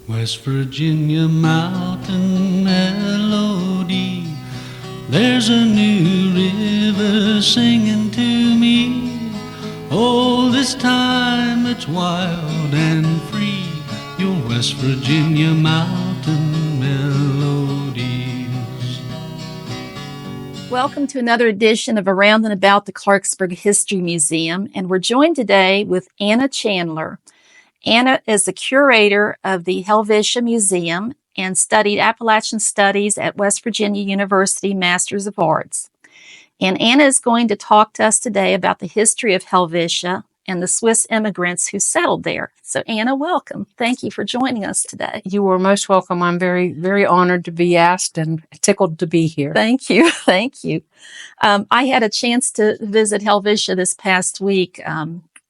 West Virginia mountain melody. There's a new river singing to me. Oh, this time it's wild and free. Your West Virginia mountain melodies. Welcome to another edition of Around and About the Clarksburg History Museum, and we're joined today with Anna Chandler. Anna is the curator of the Helvetia Museum and studied Appalachian Studies at West Virginia University Masters of Arts. And Anna is going to talk to us today about the history of Helvetia and the Swiss immigrants who settled there. So Anna, welcome. Thank you for joining us today. You are most welcome. I'm very, very honored to be asked and tickled to be here. Thank you. Thank you. I had a chance to visit Helvetia this past week.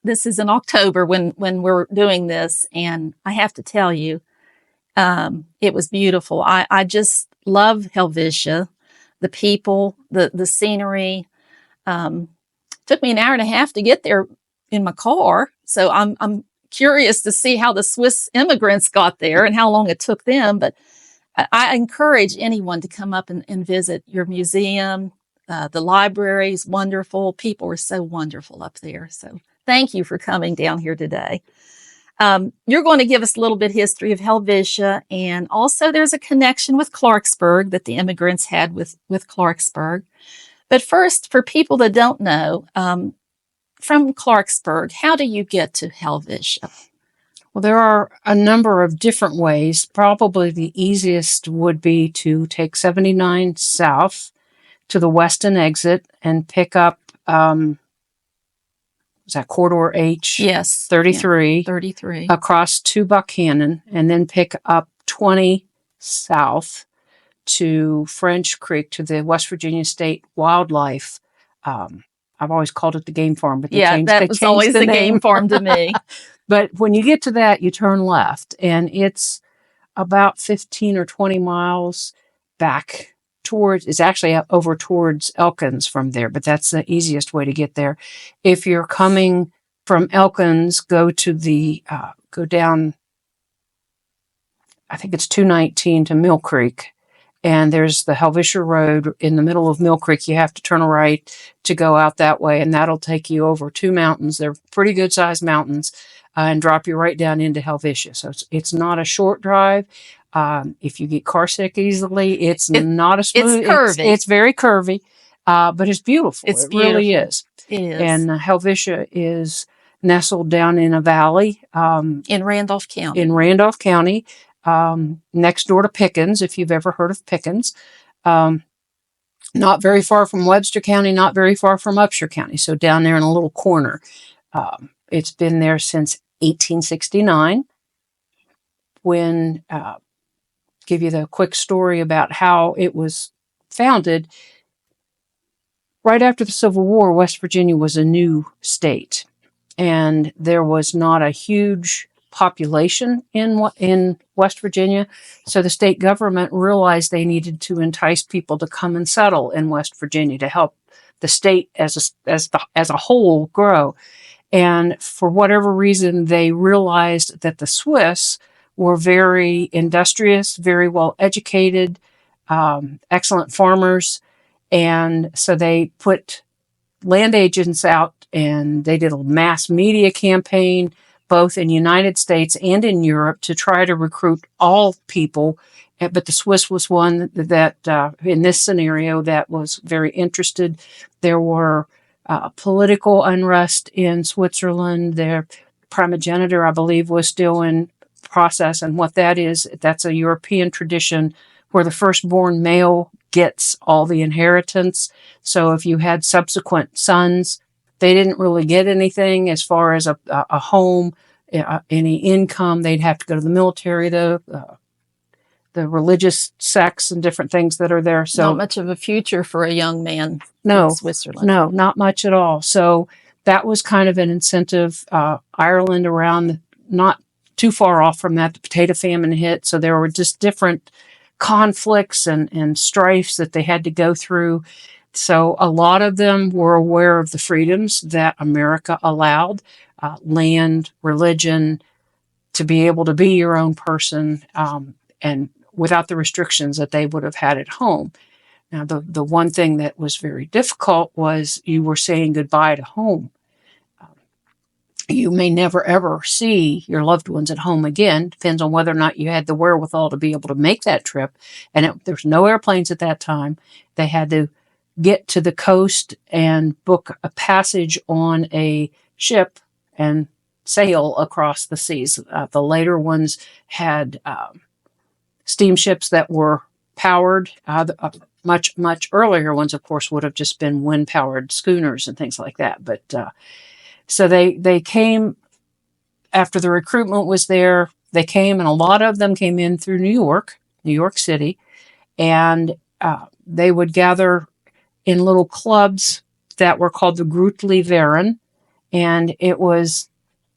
This is in October when we're doing this, and I have to tell you, it was beautiful. I just love Helvetia, the people, the scenery. Took me an hour and a half to get there in my car, so I'm curious to see how the Swiss immigrants got there and how long it took them. But I encourage anyone to come up and visit your museum. The library is wonderful. People are so wonderful up there. So thank you for coming down here today. You're going to give us a little bit history of Helvetia, and also there's a connection with Clarksburg that the immigrants had with Clarksburg. But first, for people that don't know, from Clarksburg, how do you get to Helvetia? Well, there are a number of different ways. Probably the easiest would be to take 79 south to the Weston exit and pick up is that Corridor H? Yes. 33. Yeah, 33. Across to Buchanan, and then pick up 20 south to French Creek to the West Virginia State Wildlife. I've always called it the game farm, but that was always the game farm to me. But when you get to that, you turn left, and it's about 15 or 20 miles back towards, it's actually over towards Elkins from there, but that's the easiest way to get there. If you're coming from Elkins, go down, I think it's 219 to Mill Creek, and there's the Helvetia Road in the middle of Mill Creek. You have to turn right to go out that way, and that'll take you over two mountains. They're pretty good sized mountains, and drop you right down into Helvetia. So it's not a short drive. If you get car sick easily, it's not a smooth. It's curvy. It's very curvy, but it's beautiful. It's it beautiful. Really is. It is. And Helvetia is nestled down in a valley in Randolph County. Next door to Pickens, if you've ever heard of Pickens. Not very far from Webster County, not very far from Upshur County. So down there in a little corner. It's been there since 1869. When give you the quick story about how it was founded. Right after the Civil War, West Virginia was a new state, and there was not a huge population in West Virginia, so the state government realized they needed to entice people to come and settle in West Virginia to help the state as a whole grow. And for whatever reason, they realized that the Swiss were very industrious, very well educated, excellent farmers. And so they put land agents out, and they did a mass media campaign, both in the United States and in Europe, to try to recruit all people. But the Swiss was one that, in this scenario, that was very interested. There were political unrest in Switzerland. Their primogeniture, I believe, was still in process. And what that is, that's a European tradition where the firstborn male gets all the inheritance. So if you had subsequent sons, they didn't really get anything as far as a home, any income. They'd have to go to the military, the religious sects and different things that are there. So not much of a future for a young man in Switzerland. No, not much at all. So that was kind of an incentive. Ireland around, not too far off from that, the potato famine hit. So there were just different conflicts and strifes that they had to go through. So a lot of them were aware of the freedoms that America allowed, land, religion, to be able to be your own person, and without the restrictions that they would have had at home. Now, the one thing that was very difficult was you were saying goodbye to home. You may never, ever see your loved ones at home again. Depends on whether or not you had the wherewithal to be able to make that trip. And there's no airplanes at that time. They had to get to the coast and book a passage on a ship and sail across the seas. The later ones had steamships that were powered. Much, much earlier ones, of course, would have just been wind-powered schooners and things like that. But so they came after the recruitment was there. They came, and a lot of them came in through New York City, and they would gather in little clubs that were called the Grütli Verein, and it was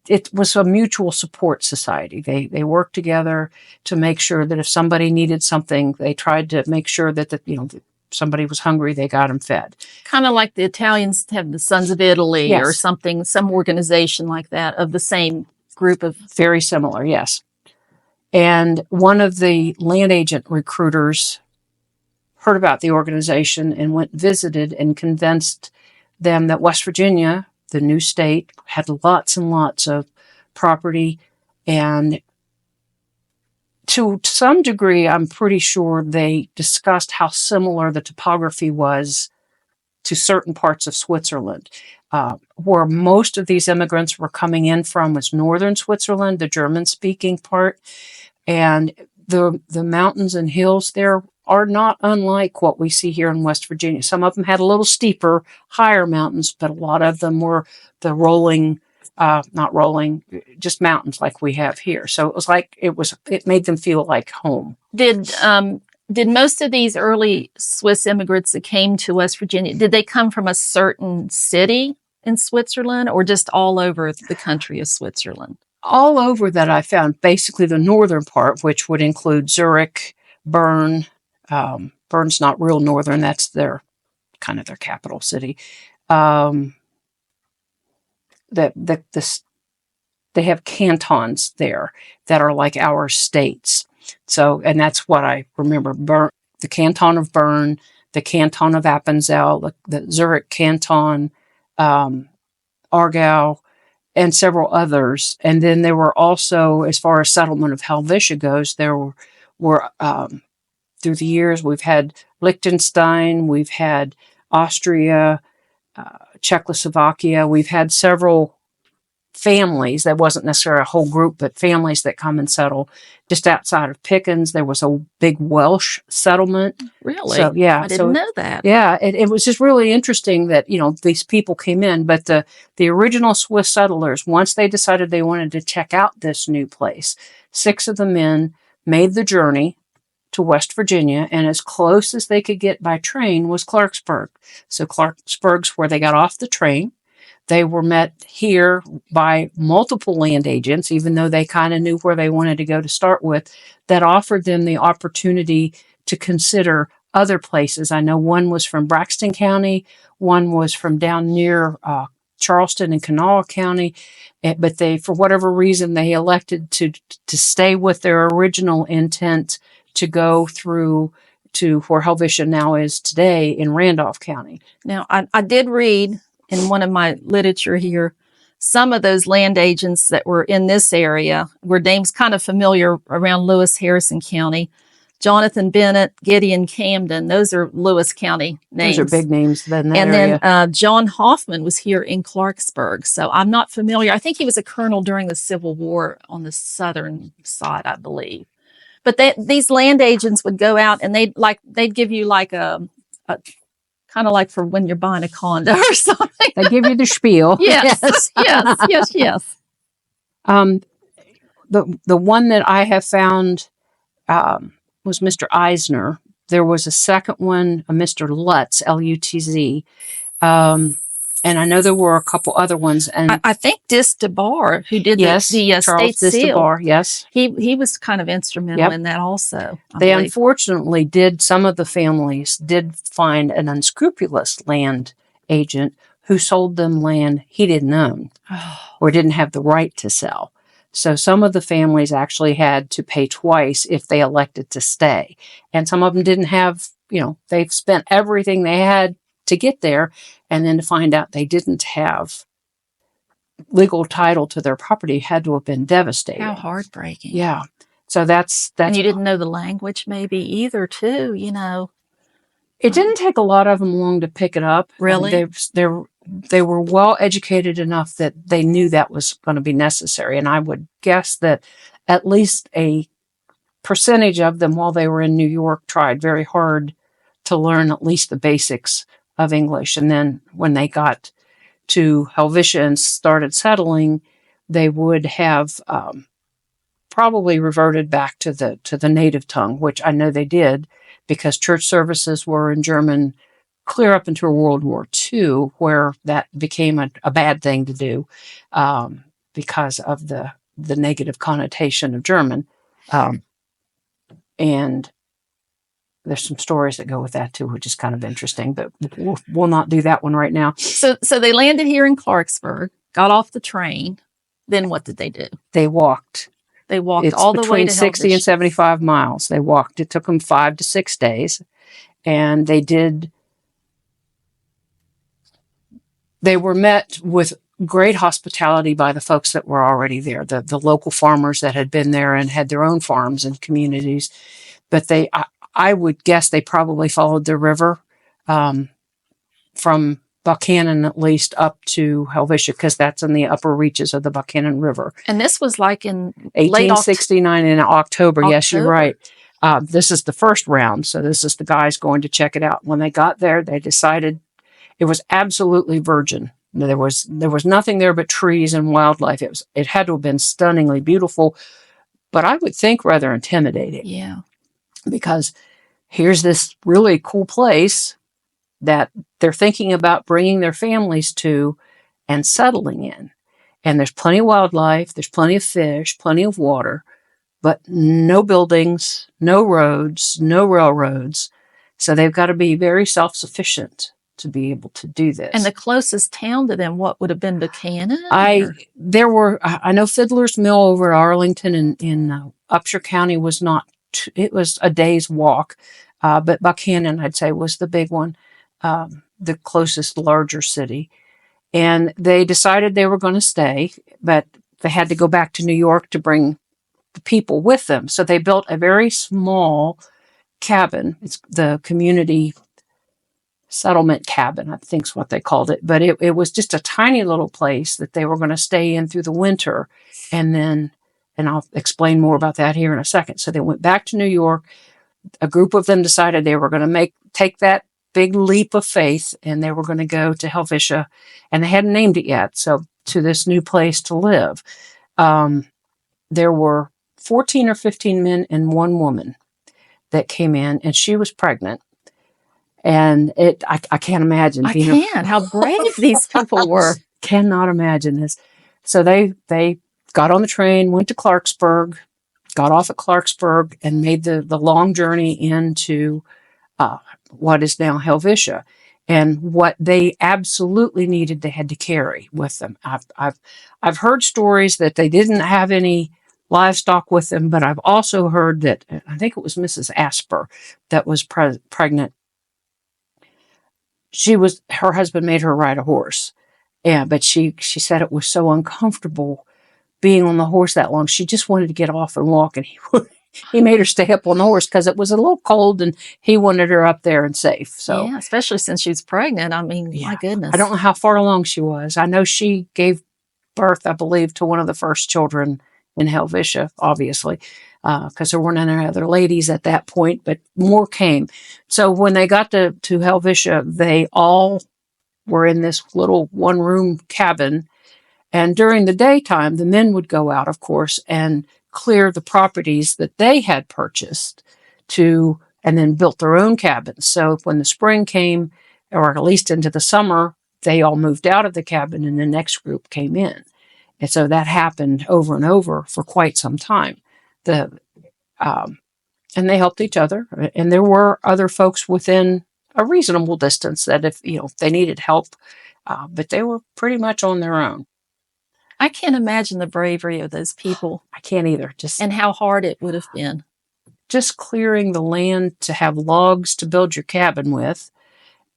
a mutual support society. They worked together to make sure that if somebody needed something, they tried to make sure that if somebody was hungry, they got them fed. Kind of like the Italians have the Sons of Italy, yes, or something, some organization like that of the same group of. Very similar, yes. And one of the land agent recruiters heard about the organization and went visited and convinced them that West Virginia, the new state, had lots and lots of property, and to some degree, I'm pretty sure they discussed how similar the topography was to certain parts of Switzerland. Where most of these immigrants were coming in from was northern Switzerland, the German-speaking part, and the mountains and hills there are not unlike what we see here in West Virginia. Some of them had a little steeper, higher mountains, but a lot of them were the not rolling, just mountains like we have here. So it was like, it made them feel like home. Did most of these early Swiss immigrants that came to West Virginia, did they come from a certain city in Switzerland, or just all over the country of Switzerland? All over that I found, basically the northern part, which would include Zurich, Bern. Bern's not real northern. That's their capital city. They have cantons there that are like our states. So, and that's what I remember. The canton of Bern, the canton of Appenzell, the Zurich canton, Aargau, and several others. And then there were also, as far as settlement of Helvetia goes, there were through the years, we've had Liechtenstein, we've had Austria, Czechoslovakia. We've had several families. That wasn't necessarily a whole group, but families that come and settle just outside of Pickens. There was a big Welsh settlement. Really? So, yeah. I didn't know that. Yeah. It was just really interesting that, these people came in, but the original Swiss settlers, once they decided they wanted to check out this new place, 6 of the men made the journey to West Virginia, and as close as they could get by train was Clarksburg. So Clarksburg's where they got off the train. They were met here by multiple land agents, even though they kind of knew where they wanted to go to start with, that offered them the opportunity to consider other places. I know one was from Braxton County, one was from down near Charleston and Kanawha County, but they, for whatever reason, they elected to stay with their original intent to go through to where Helvetia now is today in Randolph County. Now, I did read in one of my literature here, some of those land agents that were in this area were names kind of familiar around Lewis, Harrison County. Jonathan Bennett, Gideon Camden, those are Lewis County names. Those are big names in that and area. Then John Hoffman was here in Clarksburg. So I'm not familiar. I think he was a colonel during the Civil War on the southern side, I believe. But these land agents would go out and they'd give you like a kind of like for when you're buying a condo or something. They give you the spiel. Yes. Yes. The one that I have found was Mr. Eisner. There was a second one, a Mr. Lutz, Lutz. And I know there were a couple other ones. And I think Dis DeBar, who did the Charles state Dis seal, DeBar, yes. He was kind of instrumental in that also. They unfortunately some of the families did find an unscrupulous land agent who sold them land he didn't own or didn't have the right to sell. So some of the families actually had to pay twice if they elected to stay. And some of them didn't have, they've spent everything they had to get there. And then to find out they didn't have legal title to their property had to have been devastating. How heartbreaking. Yeah. So that's And you didn't know the language maybe either, too, It didn't take a lot of them long to pick it up. Really? They were well educated enough that they knew that was going to be necessary. And I would guess that at least a percentage of them while they were in New York tried very hard to learn at least the basics of English. And then when they got to Helvetia and started settling, they would have probably reverted back to the native tongue, which I know they did, because church services were in German clear up into World War II, where that became a bad thing to do because of the negative connotation of German. And there's some stories that go with that too, which is kind of interesting, but we'll not do that one right now. So they landed here in Clarksburg, got off the train. Then what did they do? They walked. They walked all the way to between 60 and 75 miles. They walked. It took them 5 to 6 days. And they were met with great hospitality by the folks that were already there, the local farmers that had been there and had their own farms and communities. But I would guess they probably followed the river from Buchanan at least up to Helvetia, because that's in the upper reaches of the Buchanan River. And this was like in 1869 in October. Yes, you're right. This is the first round. So this is the guys going to check it out. When they got there, they decided it was absolutely virgin. There was nothing there but trees and wildlife. It had to have been stunningly beautiful, but I would think rather intimidating. Yeah. Because here's this really cool place that they're thinking about bringing their families to and settling in. And there's plenty of wildlife, there's plenty of fish, plenty of water, but no buildings, no roads, no railroads. So they've got to be very self-sufficient to be able to do this. And the closest town to them, what would have been Buchanan? I know Fiddler's Mill over at Arlington in Upshur County was not, it was a day's walk. But Buchanan, I'd say, was the big one. The closest larger city. And they decided they were going to stay, but they had to go back to New York to bring the people with them. So they built a very small cabin. It's the community settlement cabin, I think is what they called it. But it was just a tiny little place that they were going to stay in through the winter. And I'll explain more about that here in a second. So they went back to New York. A group of them decided they were going to take that big leap of faith, and they were going to go to Helvetia, and they hadn't named it yet. So to this new place to live, there were 14 or 15 men and one woman that came in, and she was pregnant. And I can't imagine. I can't. How brave these people were. Cannot imagine this. So they got on the train, went to Clarksburg, got off at Clarksburg, and made the long journey into what is now Helvetia. And what they absolutely needed, they had to carry with them. I've heard stories that they didn't have any livestock with them, but I've also heard that, I think it was Mrs. Asper that was pregnant. Her husband made her ride a horse. Yeah, but she said it was so uncomfortable being on the horse that long. She just wanted to get off and walk, and he made her stay up on the horse because it was a little cold, and he wanted her up there and safe. So yeah, especially since she was pregnant. I mean, my goodness. I don't know how far along she was. I know she gave birth, I believe, to one of the first children in Helvetia, obviously, because there weren't any other ladies at that point, but more came. So when they got to Helvetia, they all were in this little one-room cabin. And during the daytime, the men would go out, of course, and clear the properties that they had purchased and then built their own cabins. So when the spring came, or at least into the summer, they all moved out of the cabin and the next group came in. And so that happened over and over for quite some time. And they helped each other. And there were other folks within a reasonable distance that if they needed help, but they were pretty much on their own. I can't imagine the bravery of those people I can't either. and how hard it would have been. Just clearing the land to have logs to build your cabin with,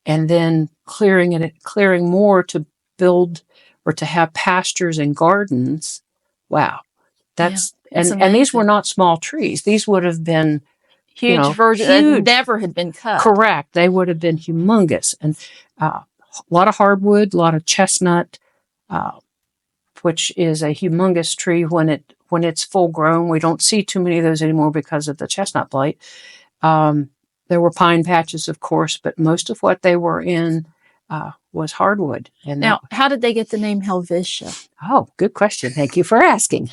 and then clearing more to build or to have pastures and gardens. Wow. It's and these were amazing. not small trees. These would have been Huge version that never had been cut. correct. They would have been humongous, and a lot of hardwood, a lot of chestnut, which is a humongous tree when it's full grown. We don't see too many of those anymore because of the chestnut blight. There were pine patches, of course, but most of what they were in was hardwood. And now, how did they get the name Helvetia? Oh, good question. Thank you for asking.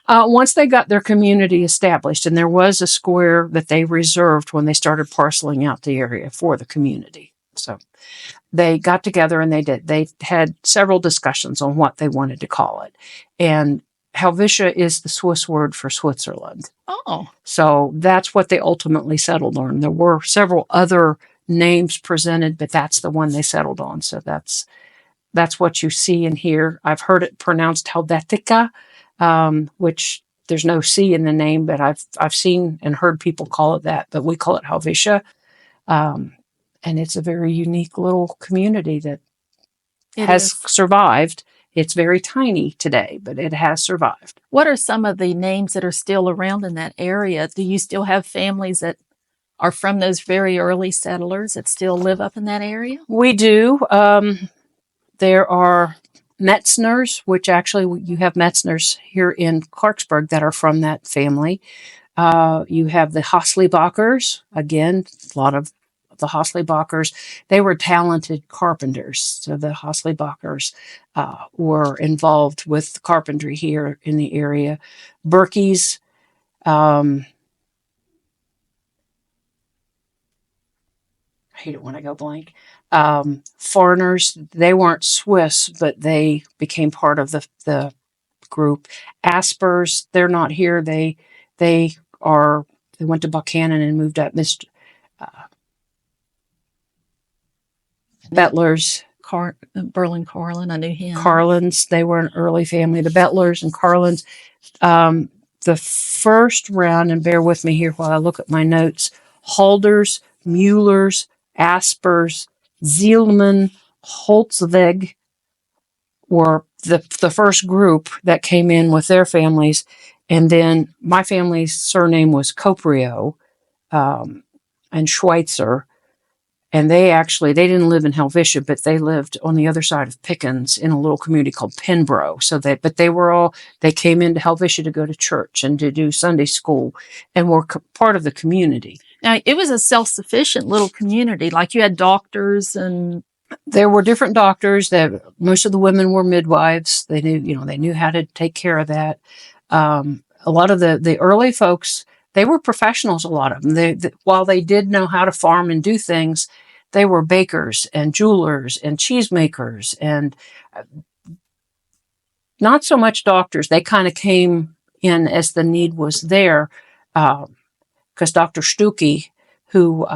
Once they got their community established, and there was a square that they reserved when they started parceling out the area for the community. So they got together and they had several discussions on what they wanted to call it. And Helvetia is the Swiss word for Switzerland. Oh. So that's what they ultimately settled on. There were several other names presented, but that's the one they settled on. So that's what you see and hear. I've heard it pronounced Helvetica, which there's no C in the name, but I've seen and heard people call it that, but we call it Helvetia. And it's a very unique little community that has survived. It's very tiny today, but it has survived. What are some of the names that are still around in that area? Do you still have families that are from those very early settlers that still live up in that area? We do. There are Metzners, which actually you have Metzners here in Clarksburg that are from that family. You have the Hasleybachers. Again, a lot of the Hasleybachers, they were talented carpenters. So the Hasleybachers were involved with carpentry here in the area. Berkeys, I hate it when I go blank. Foreigners, they weren't Swiss, but they became part of the group. Aspers, they're not here. They went to Buchanan and moved up. Bettlers. Berlin Carlin, I knew him. Carlins, they were an early family. The Bettlers and Carlins. The first round, and bear with me here while I look at my notes, Halders, Muellers, Aspers, Zielman, Holzweg were the first group that came in with their families. And then my family's surname was Coprio and Schweitzer. And they didn't live in Helvetia, but they lived on the other side of Pickens in a little community called Penbro. They came into Helvetia to go to church and to do Sunday school and were part of the community. Now, it was a self-sufficient little community. Like you had doctors and... There were different doctors. Most of the women were midwives. They knew how to take care of that. A lot of the early folks, they were professionals, a lot of them. While they did know how to farm and do things, they were bakers and jewelers and cheesemakers and not so much doctors. They kind of came in as the need was there because Dr. Stuckey, who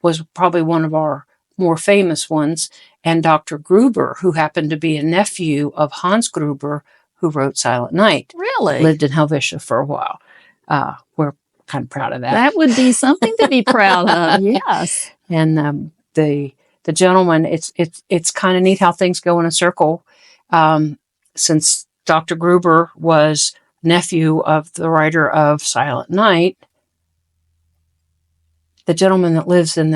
was probably one of our more famous ones, and Dr. Gruber, who happened to be a nephew of Hans Gruber, who wrote Silent Night. Really? Lived in Helvetia for a while. We're kind of proud of that. That would be something to be proud of, yes. And the gentleman, it's kind of neat how things go in a circle. Since Dr. Gruber was nephew of the writer of Silent Night, the gentleman that lives on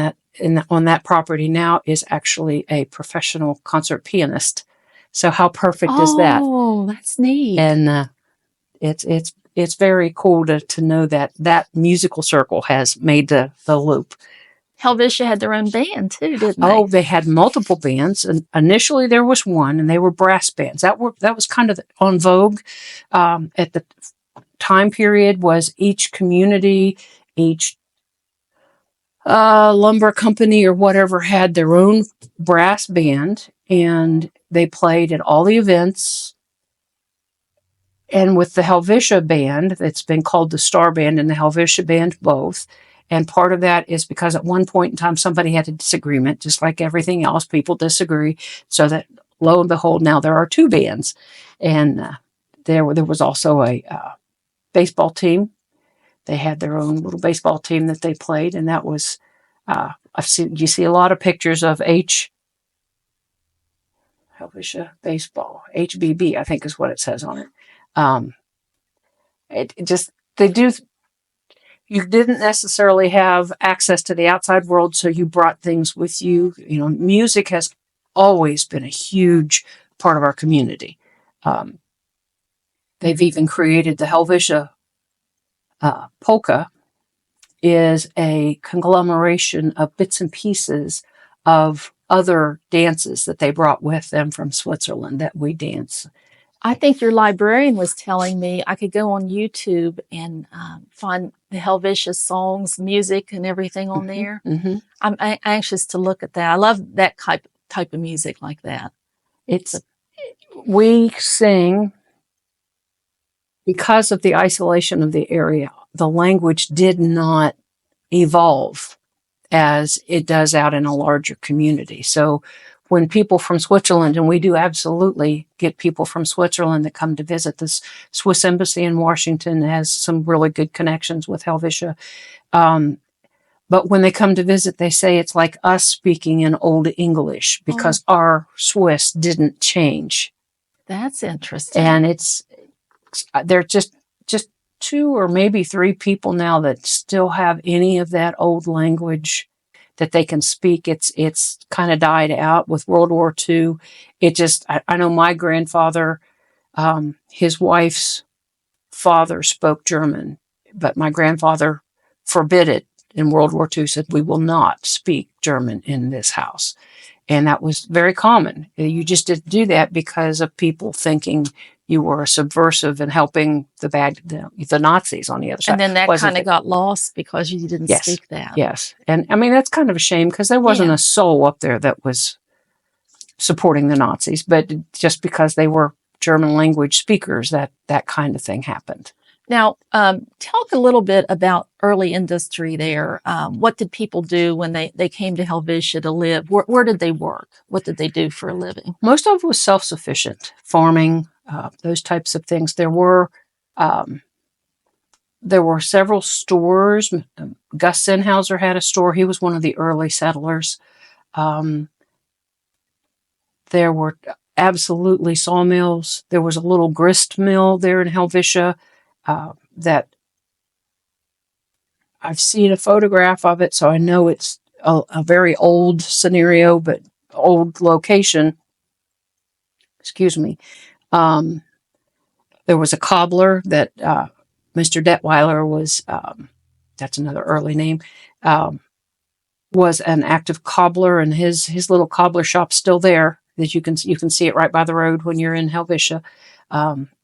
that property now is actually a professional concert pianist. So how perfect is that? Oh, that's neat. And it's very cool to know that musical circle has made the loop. Helvetia had their own band too, didn't they? Oh, they had multiple bands, and initially there was one, and they were brass bands. That was kind of on vogue at the time period. Was each community, each lumber company or whatever had their own brass band, and they played at all the events. And with the Helvetia band, it's been called the Star Band and the Helvetia Band both. And part of that is because at one point in time, somebody had a disagreement, just like everything else, people disagree. So that lo and behold, now there are 2 bands. And there was also a baseball team. They had their own little baseball team that they played, and that was, you see a lot of pictures of Helvetia Baseball, HBB, I think is what it says on it. You didn't necessarily have access to the outside world, so you brought things with you. Music has always been a huge part of our community. They've even created the Helvetia polka is a conglomeration of bits and pieces of other dances that they brought with them from Switzerland that we dance. I think your librarian was telling me I could go on YouTube and find the Helvetia songs, music, and everything on there. Mm-hmm. I'm anxious to look at that. I love that type of music like that. We sing, because of the isolation of the area, the language did not evolve as it does out in a larger community. So when people from Switzerland, and we do absolutely get people from Switzerland that come to visit, this Swiss Embassy in Washington has some really good connections with Helvetia. But when they come to visit, they say it's like us speaking in Old English because our Swiss didn't change. That's interesting. And they're just 2 or maybe 3 people now that still have any of that old language that they can speak. It's kind of died out with World War II. I know my grandfather, his wife's father spoke German, but my grandfather forbid it in World War II, said, we will not speak German in this house. And that was very common. You just didn't do that because of people thinking you were subversive and helping the Nazis on the other side. And then that kind of got lost because you didn't speak that. Yes. And I mean, that's kind of a shame because there wasn't a soul up there that was supporting the Nazis, but just because they were German language speakers, that kind of thing happened. Now, talk a little bit about early industry there. What did people do when they came to Helvetia to live? Where did they work? What did they do for a living? Most of it was self-sufficient, farming, those types of things. There were several stores. Gus Sennhauser had a store. He was one of the early settlers. There were absolutely sawmills. There was a little grist mill there in Helvetia. That I've seen a photograph of it, so I know it's a very old scenario, but old location. Excuse me. There was a cobbler that Mr. Detweiler was, that's another early name, was an active cobbler, and his little cobbler shop's still there. That you can see it right by the road when you're in Helvetia.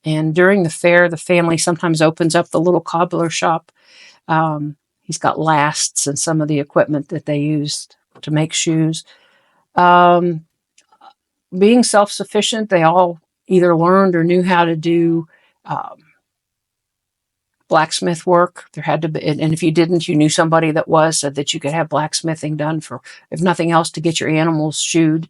And during the fair, the family sometimes opens up the little cobbler shop. He's got lasts and some of the equipment that they used to make shoes. Being self-sufficient, they all either learned or knew how to do blacksmith work. There had to be, and if you didn't, you knew somebody that was, so that you could have blacksmithing done for, if nothing else, to get your animals shoed.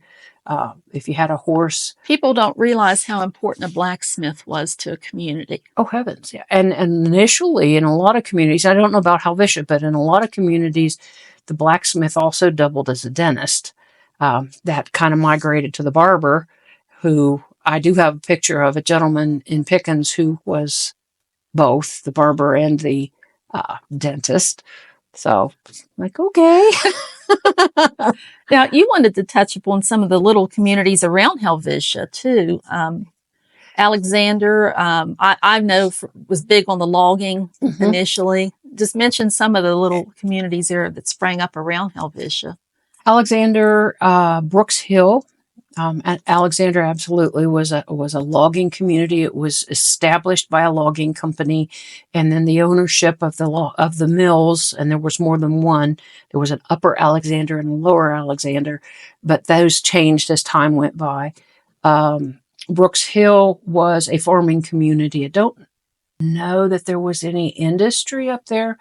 If you had a horse. People don't realize how important a blacksmith was to a community. Oh, heavens, yeah. And initially, in a lot of communities, I don't know about Helvetia, but in a lot of communities, the blacksmith also doubled as a dentist. That kind of migrated to the barber, who I do have a picture of a gentleman in Pickens who was both the barber and the dentist. So, like, okay. Now, you wanted to touch upon some of the little communities around Helvetia, too. Alexander, I know was big on the logging initially. Just mention some of the little communities there that sprang up around Helvetia. Alexander, Brooks Hill. Alexander absolutely was a logging community. It was established by a logging company, and then the ownership of the mills, and there was more than one. There was an Upper Alexander and a Lower Alexander, but those changed as time went by. Brooks Hill was a farming community. I don't know that there was any industry up there,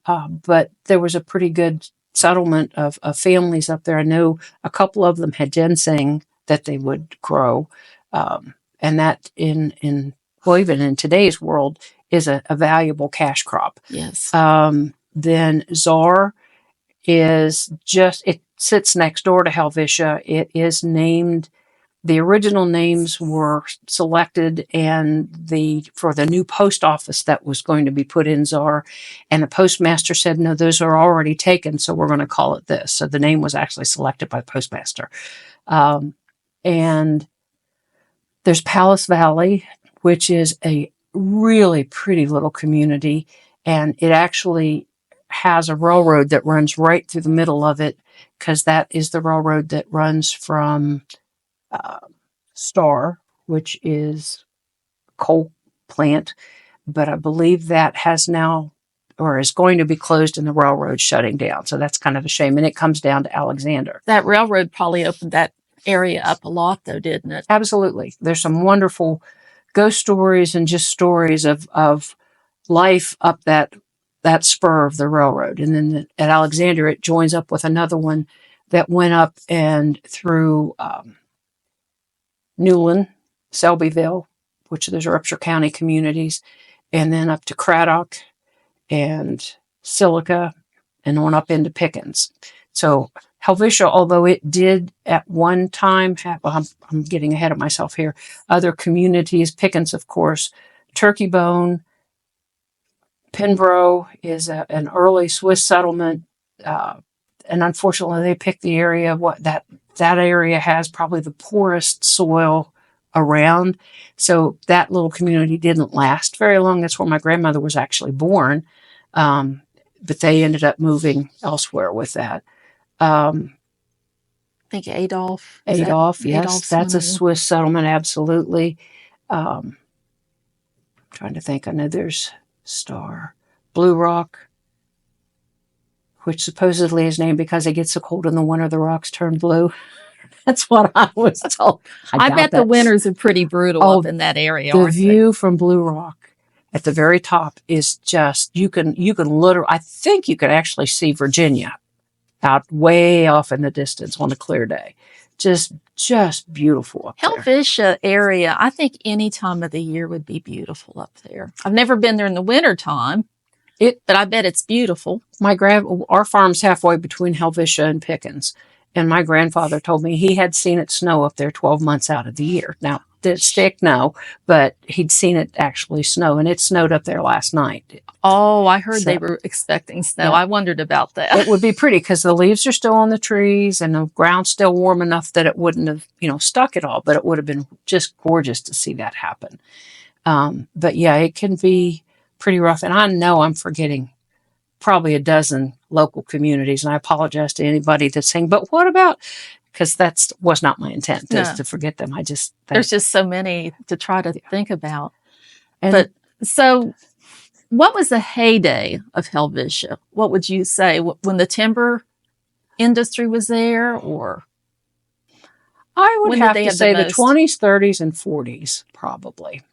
but there was a pretty good settlement of families up there. I know a couple of them had ginseng that they would grow. And that well, even in today's world, is a valuable cash crop. Yes. Then Czar it sits next door to Helvetia. It is named, the original names were selected for the new post office that was going to be put in Czar, and the postmaster said, no, those are already taken, so we're going to call it this. So the name was actually selected by the postmaster. And there's Palace Valley, which is a really pretty little community, and it actually has a railroad that runs right through the middle of it, because that is the railroad that runs from Star, which is a coal plant, but I believe that has now, or is going to be closed, and the railroad shutting down. So that's kind of a shame. And it comes down to Alexander. That railroad probably opened that area up a lot, though, didn't it? Absolutely. There's some wonderful ghost stories and just stories of life up that spur of the railroad. And then at Alexander, it joins up with another one that went up and through Newland, Selbyville, which those are Upshur County communities, and then up to Craddock and Silica, and on up into Pickens. So Helvetia, although it did at one time have, I'm getting ahead of myself here, other communities, Pickens, of course, Turkey Bone, Pembroke is an early Swiss settlement, and unfortunately they picked the area, that area has probably the poorest soil around. So that little community didn't last very long. That's where my grandmother was actually born. But they ended up moving elsewhere with that. I think Adolf. Yes. Adolf's That's a Swiss settlement. Absolutely. Trying to think. I know there's Star, Blue Rock, which supposedly is named because it gets so cold in the winter, the rocks turn blue. That's what I was told. I bet the winters are pretty brutal up in that area. The view from Blue Rock at the very top is just, you can literally, I think you could actually see Virginia out way off in the distance on a clear day. Just beautiful up there. Helvetia area, I think any time of the year would be beautiful up there. I've never been there in the winter time, but I bet it's beautiful. Our farm's halfway between Helvetia and Pickens, and my grandfather told me he had seen it snow up there 12 months out of the year. Now, did it stick? No, but he'd seen it actually snow, and it snowed up there last night. Oh, I heard they were expecting snow. Yeah. I wondered about that. It would be pretty because the leaves are still on the trees and the ground's still warm enough that it wouldn't have, stuck at all, but it would have been just gorgeous to see that happen. But yeah, it can be pretty rough. And I know I'm forgetting probably a dozen local communities, and I apologize to anybody that's saying, but what about, because that was not my intent to forget them. There's just so many to try to think about. But so what was the heyday of Helvetia? What would you say, when the timber industry was there, or? I would have to say the 20s, 30s, and 40s, probably.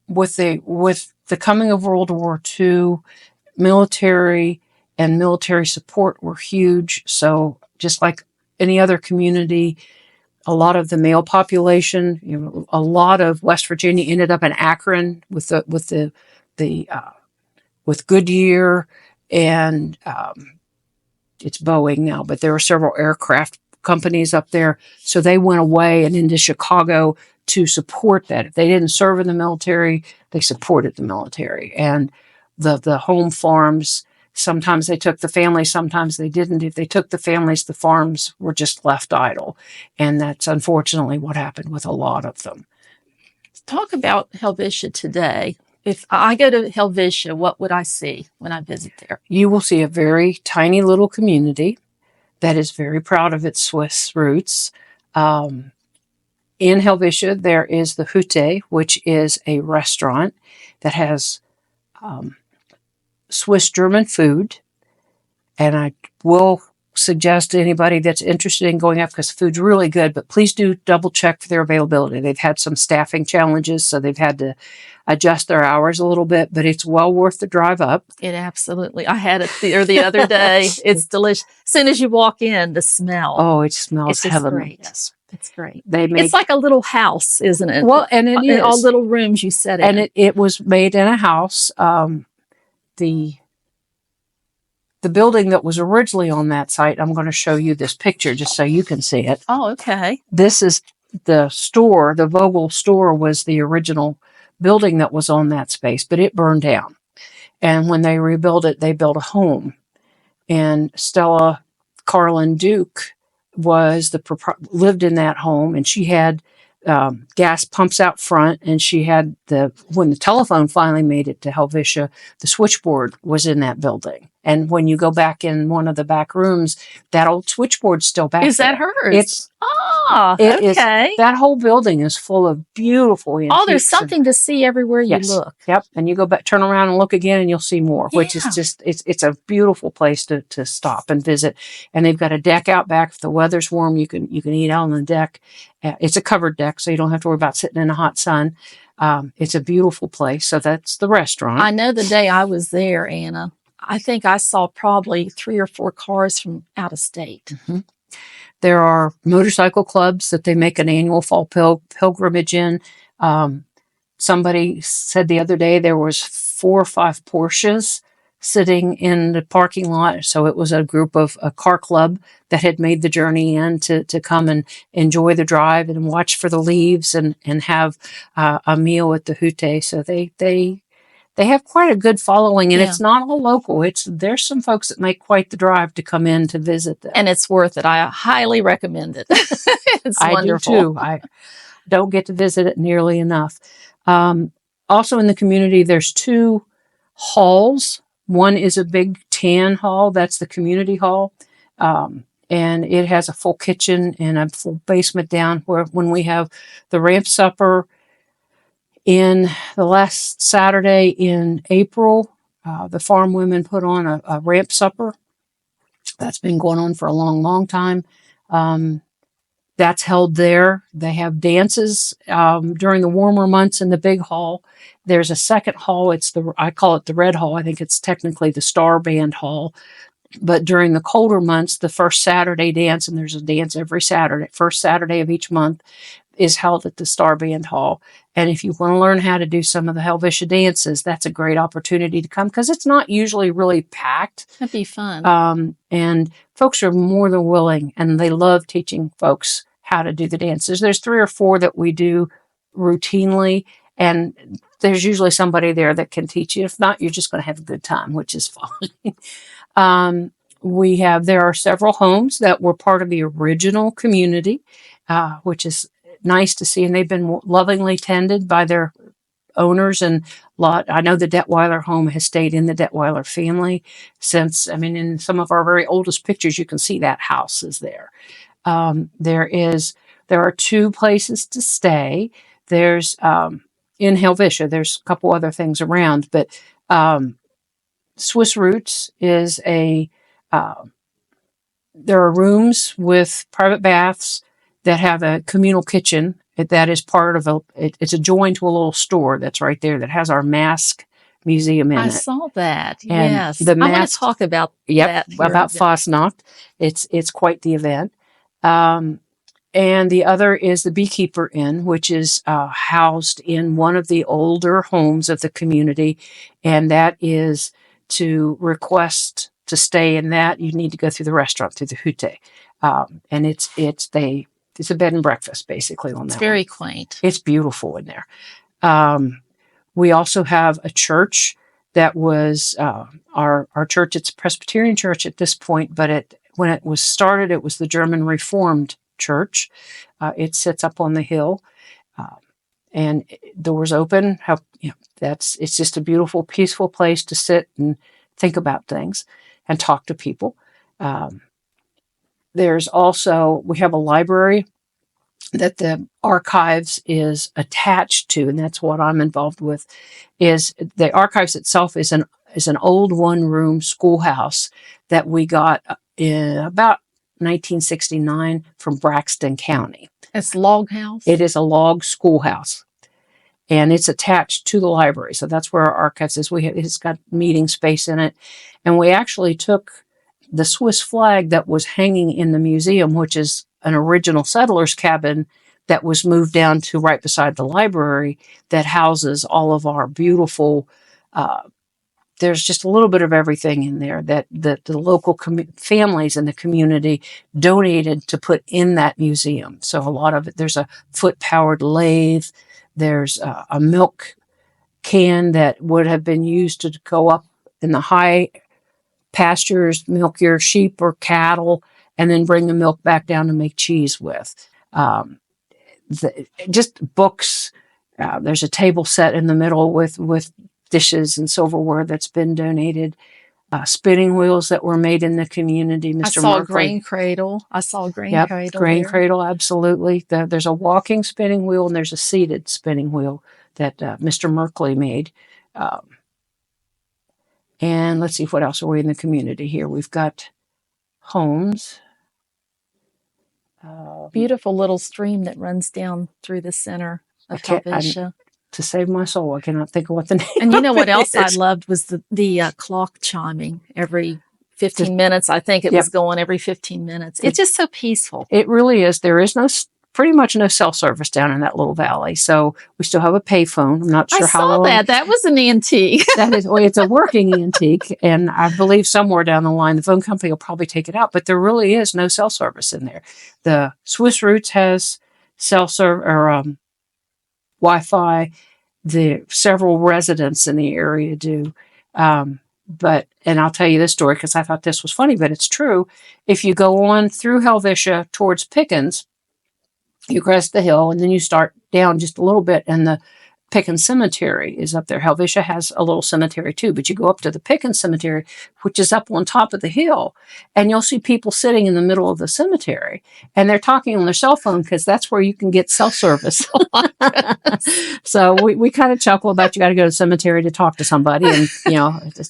With the coming of World War II, military and military support were huge. So just like any other community, a lot of the male population, a lot of West Virginia ended up in Akron with Goodyear, and it's Boeing now, but there were several aircraft companies up there. So they went away and into Chicago to support that. If they didn't serve in the military, they supported the military. And the home farms, sometimes they took the families, sometimes they didn't. If they took the families, the farms were just left idle. And that's unfortunately what happened with a lot of them. Talk about Helvetia today. If I go to Helvetia, what would I see when I visit there? You will see a very tiny little community that is very proud of its Swiss roots. In Helvetia, there is the Hütte, which is a restaurant that has Swiss-German food. And I will suggest to anybody that's interested in going up, because food's really good, but please do double check for their availability. They've had some staffing challenges, so they've had to adjust their hours a little bit, but it's well worth the drive up. It absolutely. I had it the other day. It's delicious. As soon as you walk in, the smell. Oh, it smells heavenly. Yes. That's great. They make It's like a little house, isn't it? well, and it is all little rooms you set in. And it was made in a house. The building that was originally on that site, I'm going to show you this picture just so you can see it. Oh, okay. This is the store. The Vogel store was the original building that was on that space, but it burned down. And when they rebuilt it, they built a home. And Stella Carlin Duke lived in that home, and she had gas pumps out front, and she had when the telephone finally made it to Helvetia, the switchboard was in that building. And when you go back in one of the back rooms, that old switchboard's still back there. Is that hers? It's okay. That whole building is full of beautiful antiques. Oh, there's something to see everywhere you look. Yep. And you go back, turn around and look again, and you'll see more, which is just, it's a beautiful place to stop and visit. And they've got a deck out back. If the weather's warm, you can eat out on the deck. It's a covered deck, so you don't have to worry about sitting in the hot sun. It's a beautiful place. So that's the restaurant. I know the day I was there, Anna, I think I saw probably 3 or 4 cars from out of state. Mm-hmm. There are motorcycle clubs that they make an annual fall pilgrimage in. Somebody said the other day there was 4 or 5 Porsches sitting in the parking lot. So it was a group of a car club that had made the journey in to come and enjoy the drive and watch for the leaves and have a meal at the Hute. So they have quite a good following, and it's not all local. There's some folks that make quite the drive to come in to visit them. And it's worth it. I highly recommend it. It's wonderful. I do too. I don't get to visit it nearly enough. Also in the community, there's 2 halls. One is a big tan hall. That's the community hall. And it has a full kitchen and a full basement down where when we have the ramp supper in the last Saturday in April, the farm women put on a ramp supper. That's been going on for a long, long time. That's held there. They have dances during the warmer months in the big hall. There's a second hall. I call it the Red Hall. I think it's technically the Star Band Hall. But during the colder months, the first Saturday dance, and there's a dance every Saturday, first Saturday of each month, is held at the Star Band Hall. And if you want to learn how to do some of the Helvetia dances, that's a great opportunity to come because it's not usually really packed. That'd be fun. And folks are more than willing, and they love teaching folks how to do the dances. There's 3 or 4 that we do routinely, and there's usually somebody there that can teach you. If not, you're just going to have a good time, which is fine. There are several homes that were part of the original community, which is nice to see, and they've been lovingly tended by their owners. And I know the Detweiler home has stayed in the Detweiler family since. In some of our very oldest pictures, you can see that house is there. There are 2 places to stay. There's in Helvetia. There's a couple other things around, but Swiss Roots is there are rooms with private baths that have a communal kitchen that is part of it's adjoined to a little store that's right there that has our mask museum in it. I saw that. And yes. I want to talk about that. About Fasnacht. It's quite the event. And the other is the Beekeeper Inn, which is housed in one of the older homes of the community. And that is to request to stay in that, you need to go through the restaurant, through the Hute. And it's a bed and breakfast, basically, on that. It's very quaint. It's beautiful in there. We also have a church that was our church. It's a Presbyterian church at this point, but when it was started, it was the German Reformed Church. It sits up on the hill, and doors open. It's just a beautiful, peaceful place to sit and think about things and talk to people. We have a library that the archives is attached to, and that's what I'm involved with. Is the archives itself is an old 1-room schoolhouse that we got in about 1969 from Braxton County. It's a log house? It is a log schoolhouse, and it's attached to the library. So that's where our archives is. It's got meeting space in it, and we actually took the Swiss flag that was hanging in the museum, which is an original settler's cabin that was moved down to right beside the library that houses all of our beautiful, there's just a little bit of everything in there that the local families in the community donated to put in that museum. So a lot of it, there's a foot-powered lathe, there's a milk can that would have been used to go up in the high pastures, milk your sheep or cattle, and then bring the milk back down to make cheese with. Just books. There's a table set in the middle with dishes and silverware that's been donated. Spinning wheels that were made in the community. Mr. I saw a Merkley. grain cradle. Yep, Cradle. grain there. cradle, absolutely. There's a walking spinning wheel and there's a seated spinning wheel that Mr. Merkley made. And let's see, what else are we in the community here? We've got homes. Beautiful little stream that runs down through the center of Helvetia. To save my soul, I cannot think of what the name. And you know what else I is. loved was the clock chiming every 15 minutes. I think it was going every 15 minutes. It's just so peaceful. It really is. There is pretty much no cell service down in that little valley. So we still have a payphone. I'm not sure how long. I saw that. That was an antique. It's a working antique. And I believe somewhere down the line, the phone company will probably take it out. But there really is no cell service in there. The Swiss Roots has cell service or Wi-Fi. The several residents in the area do. And I'll tell you this story because I thought this was funny, but it's true. If you go on through Helvetia towards Pickens, you crest the hill and then you start down just a little bit and the Pickens Cemetery is up there. Helvetia has a little cemetery too, but you go up to the Pickens Cemetery, which is up on top of the hill, and you'll see people sitting in the middle of the cemetery and they're talking on their cell phone because that's where you can get cell service. So we kind of chuckle about you got to go to the cemetery to talk to somebody and,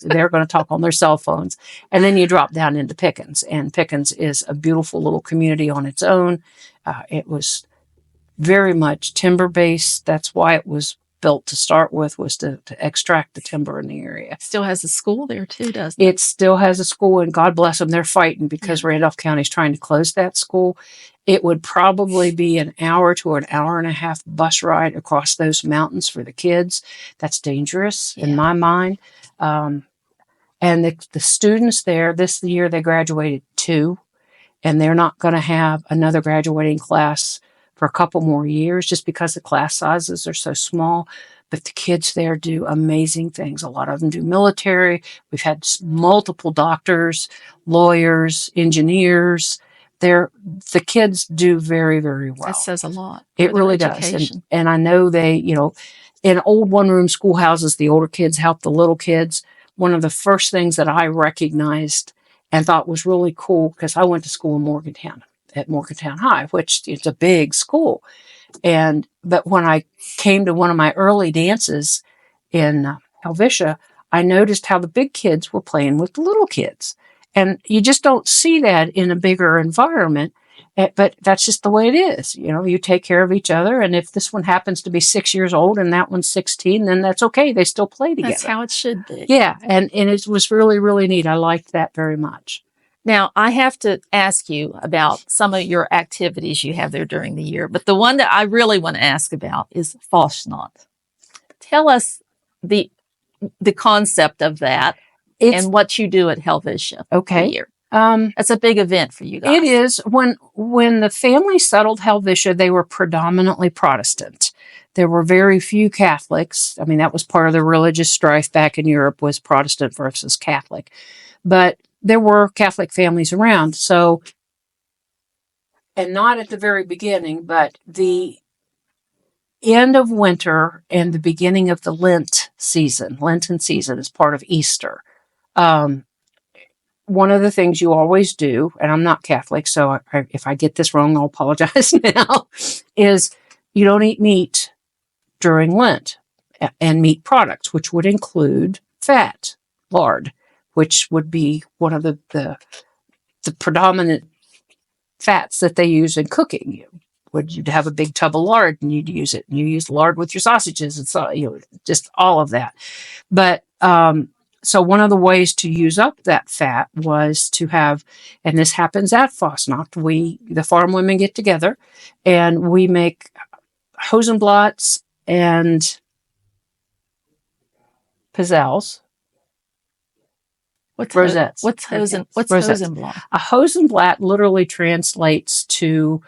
they're going to talk on their cell phones. And then you drop down into Pickens, and Pickens is a beautiful little community on its own. It was very much timber-based. That's why it was built to start with, was to extract the timber in the area. It still has a school there too, doesn't it? It still has a school, and God bless them, they're fighting because Randolph County is trying to close that school. It would probably be an hour to an hour and a half bus ride across those mountains for the kids. That's dangerous in my mind. And the students there, this year they graduated 2, and they're not going to have another graduating class for a couple more years just because the class sizes are so small. But the kids there do amazing things. A lot of them do military. We've had multiple doctors, lawyers, engineers. The kids do very, very well. That says a lot. It really does. And I know they, in old one-room schoolhouses, the older kids help the little kids. One of the first things that I recognized and thought was really cool, because I went to school in Morgantown, at Morgantown High, which is a big school. But when I came to one of my early dances in Helvetia, I noticed how the big kids were playing with the little kids. And you just don't see that in a bigger environment, but that's just the way it is. You take care of each other. And if this one happens to be 6 years old and that one's 16, then that's okay. They still play together. That's how it should be. Yeah. And it was really, really neat. I liked that very much. Now, I have to ask you about some of your activities you have there during the year, but the one that I really want to ask about is Fasnacht. Tell us the concept of that and what you do at Helvetia. Okay. Year. It's a big event for you guys. It is. When the family settled Helvetia, they were predominantly Protestant. There were very few Catholics. I mean, that was part of the religious strife back in Europe, was Protestant versus Catholic. But there were Catholic families around. So, and not at the very beginning, but the end of winter and the beginning of the Lenten season is part of Easter. One of the things you always do, and I'm not Catholic, so if I get this wrong, I'll apologize now, is you don't eat meat during Lent and meat products, which would include fat, lard, which would be one of the predominant fats that they use in cooking. You'd have a big tub of lard and you'd use it. And you use lard with your sausages and so, just all of that. But So one of the ways to use up that fat was to have, and this happens at Fasnacht, the farm women get together and we make Hosenblatts and pizzelles. Rosettes. What's Rosettes. Hosenblatt? A Hosenblatt literally translates to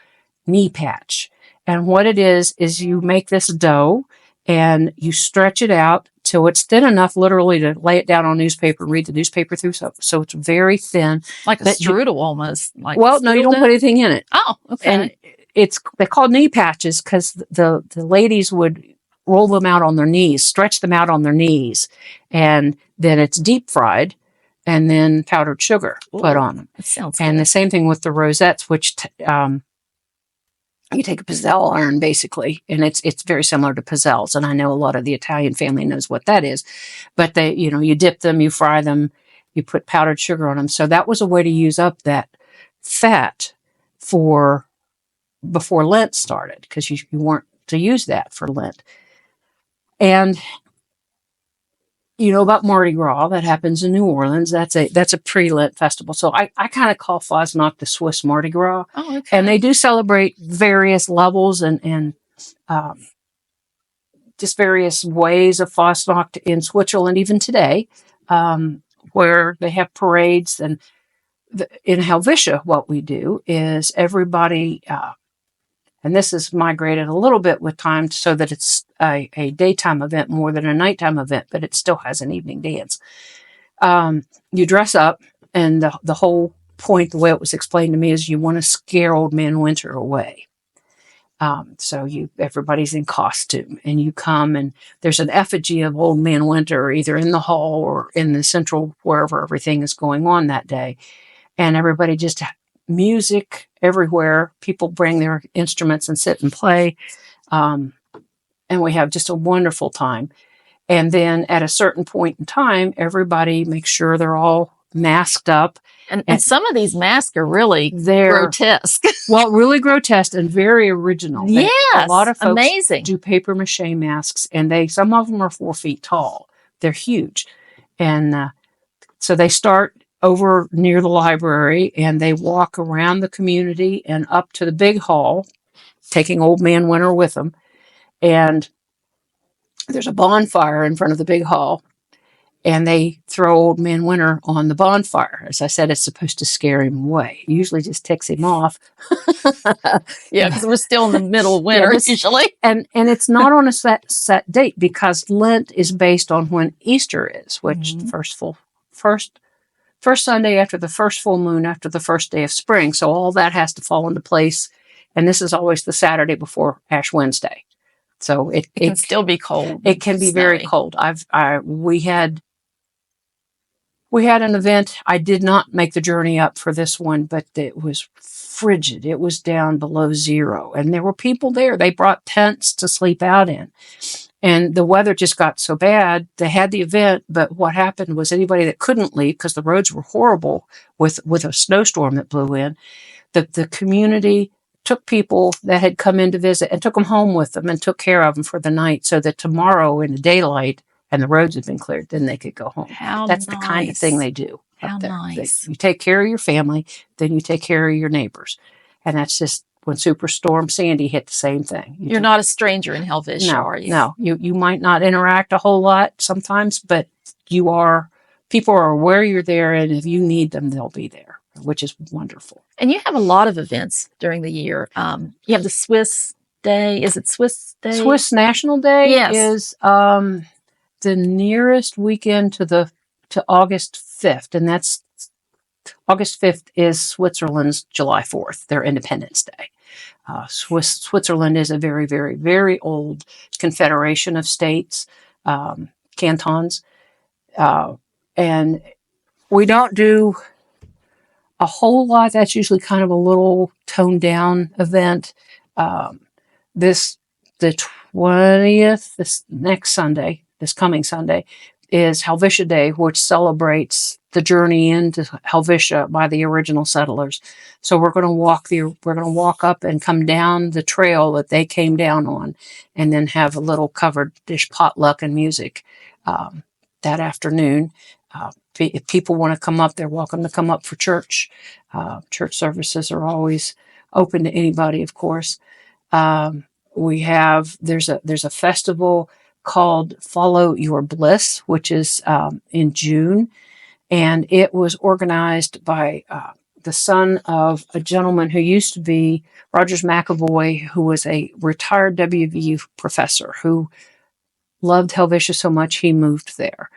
knee patch. And what it is you make this dough and you stretch it out till it's thin enough literally to lay it down on newspaper, read the newspaper through. So it's very thin. Like a strudel almost. Well, no, you don't put anything in it. Oh, okay. And they're called knee patches because the ladies would roll them out on their knees, stretch them out on their knees, and then it's deep fried and then powdered sugar put on them. That sounds and good. The same thing with the rosettes, which you take a pizzelle iron basically, and it's very similar to pizzelles. And I know a lot of the Italian family knows what that is, but you dip them, you fry them, you put powdered sugar on them. So that was a way to use up that fat for before Lent started, because you weren't to use that for Lent. And you know about Mardi Gras, that happens in New Orleans. That's a pre-Lent festival. So I kind of call Fasnacht the Swiss Mardi Gras. Oh, okay. And they do celebrate various levels and just various ways of Fasnacht in Switzerland, even today, where they have parades. And in Helvetia, what we do is everybody, and this has migrated a little bit with time so that it's a daytime event more than a nighttime event, but it still has an evening dance. You dress up, and the whole point, the way it was explained to me, is you want to scare Old Man Winter away. So everybody's in costume, and you come, and there's an effigy of Old Man Winter either in the hall or in the central, wherever everything is going on that day. And everybody just music everywhere. People bring their instruments and sit and play. And we have just a wonderful time. And then at a certain point in time, everybody makes sure they're all masked up. And some of these masks are really grotesque. Well, really grotesque and very original. Yes, a lot of folks amazing. do paper mache masks, and some of them are 4 feet tall. They're huge. And so they start over near the library, and they walk around the community and up to the big hall, taking Old Man Winter with them. And there's a bonfire in front of the big hall, and they throw Old Man Winter on the bonfire. As I said, it's supposed to scare him away. It usually just ticks him off. Yeah, because we're still in the middle of winter usually. And it's not on a set date, because Lent is based on when Easter is, which the first Sunday after the first full moon after the first day of spring. So all that has to fall into place. And this is always the Saturday before Ash Wednesday. So it can still be cold. It can be very cold. We had an event. I did not make the journey up for this one, but it was frigid. It was down below zero, and there were people there. They brought tents to sleep out in. And the weather just got so bad. They had the event, but what happened was anybody that couldn't leave, because the roads were horrible with a snowstorm that blew in, the community took people that had come in to visit and took them home with them and took care of them for the night, so that tomorrow in the daylight and the roads had been cleared, then they could go home. That's the kind of thing they do. How up there. nice. You take care of your family, then you take care of your neighbors. And that's just, when Superstorm Sandy hit, the same thing. You're not a stranger in Helvetia, are you? No. You might not interact a whole lot sometimes, but people are aware you're there, and if you need them, they'll be there, which is wonderful. And you have a lot of events during the year. You have the Swiss Day. Is it Swiss Day? Swiss National Day Yes. is the nearest weekend to August 5th, and that's August 5th is Switzerland's July 4th, their Independence Day. Switzerland is a very, very, very old confederation of states, cantons, and we don't do a whole lot. That's usually kind of a little toned down event. The 20th, this coming Sunday, is Helvetia Day, which celebrates the journey into Helvetia by the original settlers. So we're going to walk up and come down the trail that they came down on, and then have a little covered dish potluck and music that afternoon. If people want to come up, they're welcome to come up for church. Church services are always open to anybody, of course. There's a festival called Follow Your Bliss, which is in June, and it was organized by the son of a gentleman who used to be Rogers McAvoy, who was a retired WVU professor who loved Helvetia so much he moved there.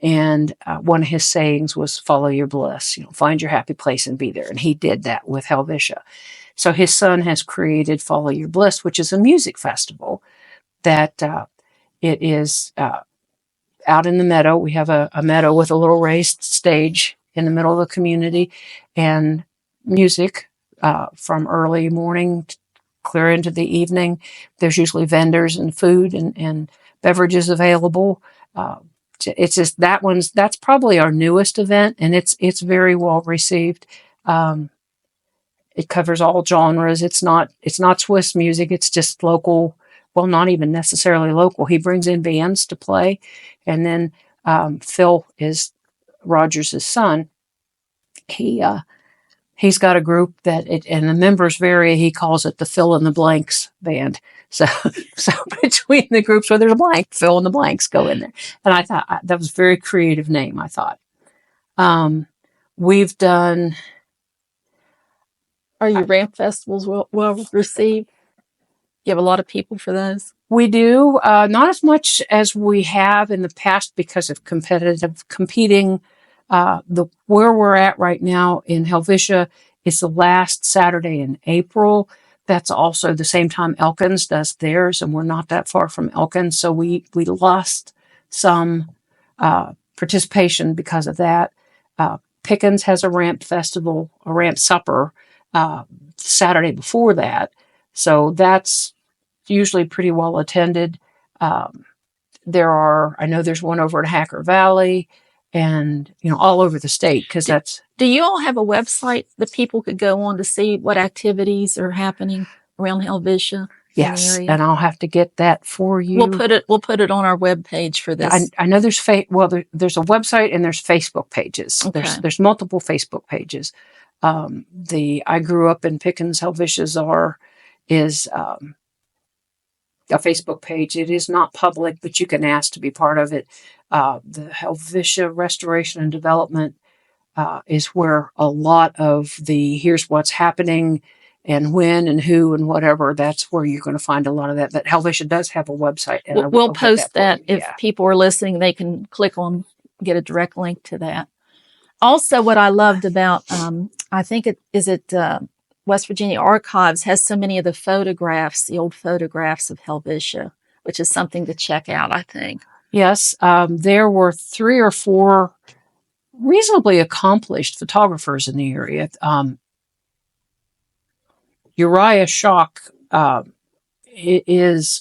And one of his sayings was, follow your bliss, find your happy place and be there. And he did that with Helvetia. So his son has created Follow Your Bliss, which is a music festival that it is out in the meadow. We have a meadow with a little raised stage in the middle of the community, and music from early morning clear into the evening. There's usually vendors and food and beverages available. It's just that's probably our newest event, and it's very well received. It covers all genres. It's not Swiss music. It's just local. Well, not even necessarily local. He brings in bands to play, and then Phil is Rogers' son. He's got a group and the members vary. He calls it the Fill in the Blanks band. So between the groups where there's a blank, fill in the blanks go in there. And I thought that was a very creative name, I thought. We've done. Are your ramp festivals well received? You have a lot of people for those? We do. Not as much as we have in the past because of competing. Where we're at right now in Helvetia is the last Saturday in April. That's also the same time Elkins does theirs, and we're not that far from Elkins, so we lost some participation because of that. Pickens has a ramp festival, a ramp supper, Saturday before that, so that's usually pretty well attended. I know there's one over at Hacker Valley, and all over the state, because that's. Do you all have a website that people could go on to see what activities are happening around Helvetia? Yes, and I'll have to get that for you. We'll put it on our webpage for this. I know there's there's a website and there's Facebook pages. Okay. There's multiple Facebook pages. I grew up in Pickens. Helvetia is a Facebook page. It is not public, but you can ask to be part of it. The Helvetia Restoration and Development is where a lot of here's what's happening and when and who and whatever, that's where you're going to find a lot of that. But Helvetia does have a website. And we'll post that. If people are listening, they can click on, get a direct link to that. Also, what I loved about, I think West Virginia Archives has so many of the old photographs of Helvetia, which is something to check out, I think. Yes, there were 3 or 4 reasonably accomplished photographers in the area. Uriah Schock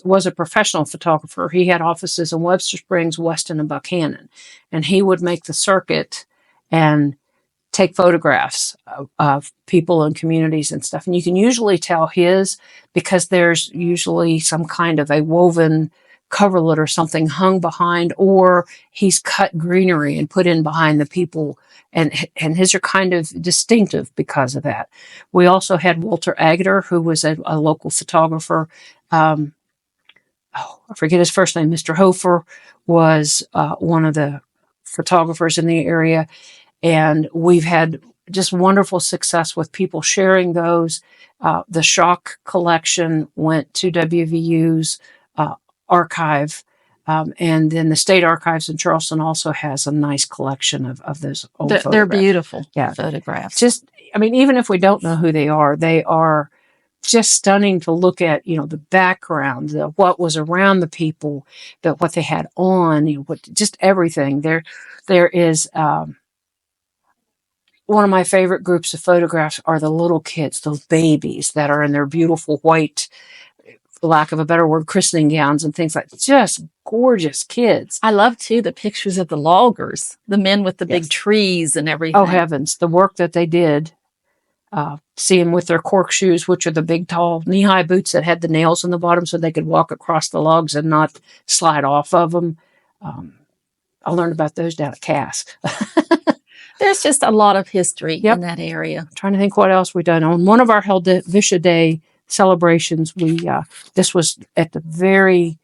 was a professional photographer. He had offices in Webster Springs, Weston, and Buchanan, and he would make the circuit and take photographs of people and communities and stuff. And you can usually tell because there's usually some kind of a woven coverlet or something hung behind, or he's cut greenery and put in behind the people, and his are kind of distinctive because of that. We also had Walter Agder, who was a local photographer. I forget his first name. Mr. Hofer was one of the photographers in the area, and we've had just wonderful success with people sharing those. The Schock collection went to WVU's archive, and then the State Archives in Charleston also has a nice collection of those old photographs. They're beautiful photographs. Even if we don't know who they are just stunning to look at, the background, what was around the people, what they had on, just everything. There is one of my favorite groups of photographs are the little kids, those babies that are in their beautiful white, for lack of a better word, christening gowns and things like that. Just gorgeous kids. I love, too, the pictures of the loggers, the men with the big trees and everything. Oh, heavens. The work that they did. See them with their cork shoes, which are the big, tall, knee-high boots that had the nails in the bottom so they could walk across the logs and not slide off of them. I learned about those down at Cass. There's just a lot of history Yep. in that area. I'm trying to think what else we've done. On one of our Helvetia Day celebrations, this was at the very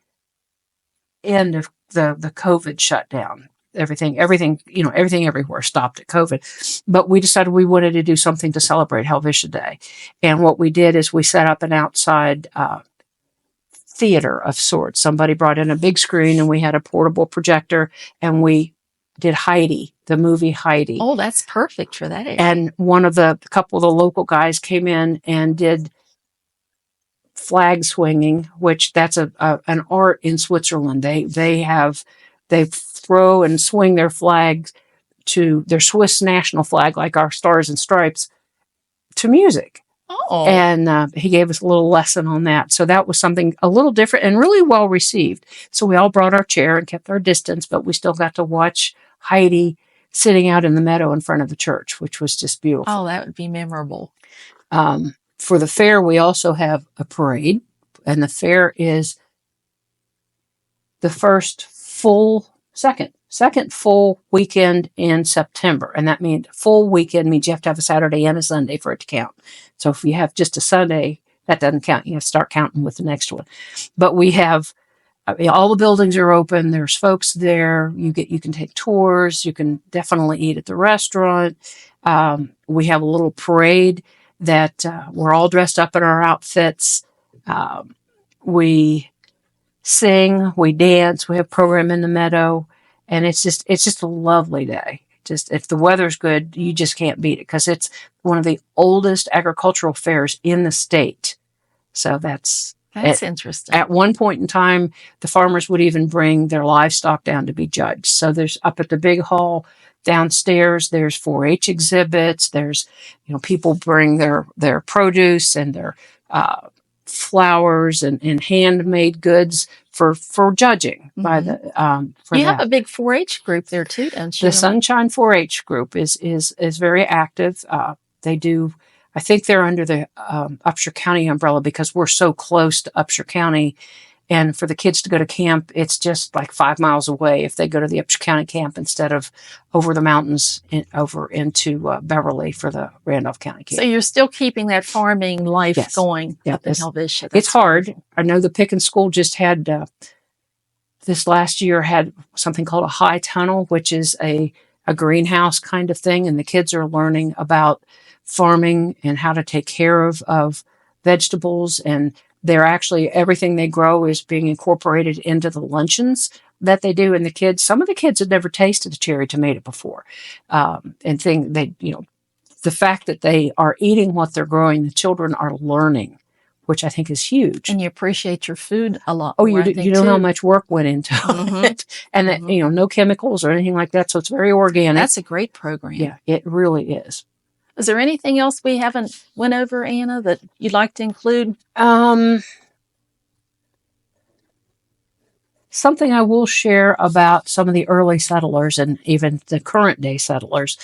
end of the COVID shutdown. Everything everywhere stopped at COVID. But we decided we wanted to do something to celebrate Helvetia Day. And what we did is we set up an outside theater of sorts. Somebody brought in a big screen and we had a portable projector and we did Heidi, the movie Heidi. Oh, that's perfect for that area. And a couple of the local guys came in and did flag swinging, which that's an art in Switzerland. They throw and swing their flags to their Swiss national flag, like our stars and stripes, to music. Oh. And he gave us a little lesson on that. So that was something a little different and really well received. So we all brought our chair and kept our distance, but we still got to watch Heidi sitting out in the meadow in front of the church, which was just beautiful. Oh, that would be memorable. For the fair, we also have a parade, and the fair is the second full weekend in September. And that means full weekend means you have to have a Saturday and a Sunday for it to count. So if you have just a Sunday, that doesn't count. You have to start counting with the next one. But we have all the buildings are open. There's folks there. You can take tours. You can definitely eat at the restaurant. We have a little parade that we're all dressed up in our outfits. We sing, we dance, we have program in the meadow, and it's just a lovely day. Just if the weather's good, you just can't beat it because it's one of the oldest agricultural fairs in the state. So that's interesting. At one point in time, the farmers would even bring their livestock down to be judged. So there's up at the big hall downstairs, there's 4-H exhibits. There's, people bring their produce and their flowers and handmade goods for judging by the you have a big 4-H group there too, don't you? The Sunshine 4-H group is very active. They do. I think they're under the Upshur County umbrella because we're so close to Upshur County. And for the kids to go to camp, it's just like 5 miles away if they go to the Upshur County camp instead of over the mountains over into Beverly for the Randolph County camp. So you're still keeping that farming life going up in Helvetia. It's hard. I know the Pickens School just had, this last year had something called a high tunnel, which is a greenhouse kind of thing. And the kids are learning about farming and how to take care of vegetables, and they're actually, everything they grow is being incorporated into the luncheons that they do. And some of the kids had never tasted a cherry tomato before. And the fact that they are eating what they're growing, the children are learning, which I think is huge. And you appreciate your food a lot. Oh, you know how much work went into it. And that, no chemicals or anything like that. So it's very organic. That's a great program. Yeah, it really is. Is there anything else we haven't went over, Anna, that you'd like to include? Something I will share about some of the early settlers and even the current day settlers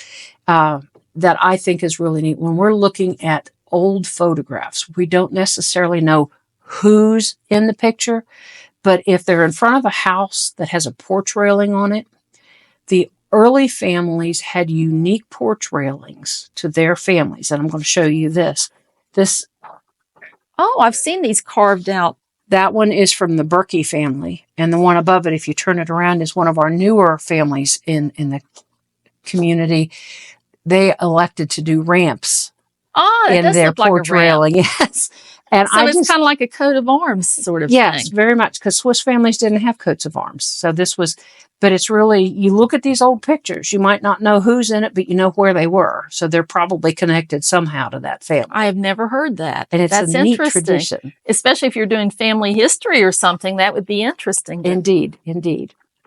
that I think is really neat. When we're looking at old photographs, we don't necessarily know who's in the picture, but if they're in front of a house that has a porch railing on it, the early families had unique porch railings to their families. And I'm going to show you this. Oh, I've seen these carved out. That one is from the Berkey family. And the one above it, if you turn it around, is one of our newer families in the community. They elected to do ramps in their porch railing. Yes. And so it's kind of like a coat of arms sort of thing. Yes, very much, because Swiss families didn't have coats of arms. So but it's really, you look at these old pictures, you might not know who's in it, but you know where they were. So they're probably connected somehow to that family. I have never heard that. And that's a neat tradition. Especially if you're doing family history or something, that would be interesting. Indeed.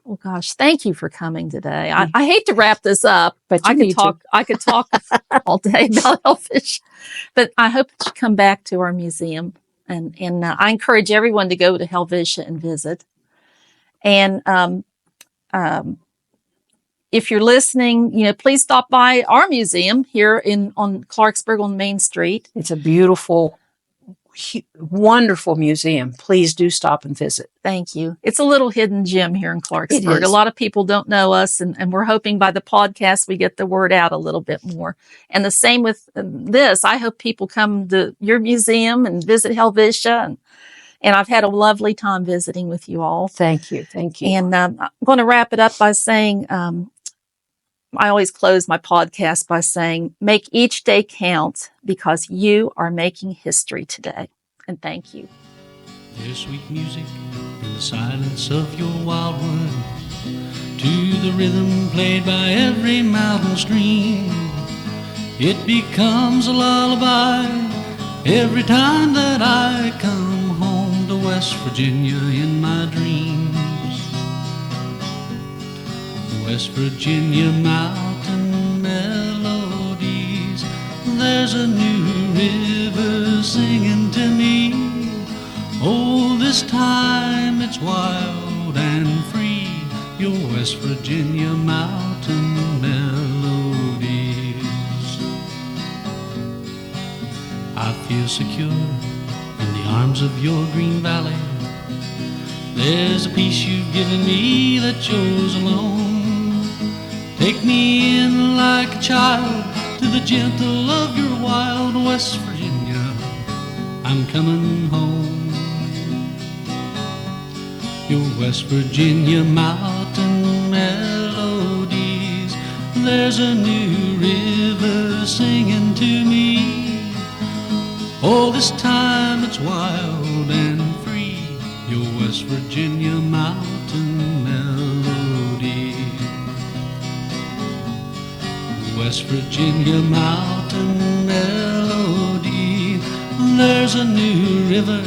Well, gosh, thank you for coming today. I hate to wrap this up, but I could talk all day about Helvetia, but I hope that you come back to our museum, and I encourage everyone to go to Helvetia and visit. And if you're listening, please stop by our museum here on Clarksburg on Main Street. It's a beautiful wonderful museum. Please do stop and visit. Thank you. It's a little hidden gem here in Clarksburg. It is. A lot of people don't know us, and we're hoping by the podcast we get the word out a little bit more. And the same with this. I hope people come to your museum and visit Helvetia. And I've had a lovely time visiting with you all. Thank you. Thank you. And I'm going to wrap it up by saying, I always close my podcast by saying, make each day count because you are making history today. And thank you. There's sweet music in the silence of your wildwood, to the rhythm played by every mountain stream. It becomes a lullaby every time that I come home to West Virginia in my dreams. West Virginia mountain melodies, there's a new river singing to me. Oh, this time it's wild and free, your West Virginia mountain melodies. I feel secure in the arms of your green valley. There's a peace you've given me that's yours alone. Take me in like a child to the gentle of your wild West Virginia. I'm coming home. Your West Virginia mountain melodies, there's a new river singing to me. Oh, this time it's wild and free, your West Virginia mountain melody. West Virginia mountain melody, there's a new river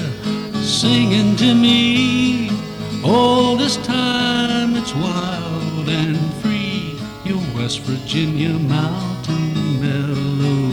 singing to me. Oh, this time it's wild and free, your West Virginia mountain melody.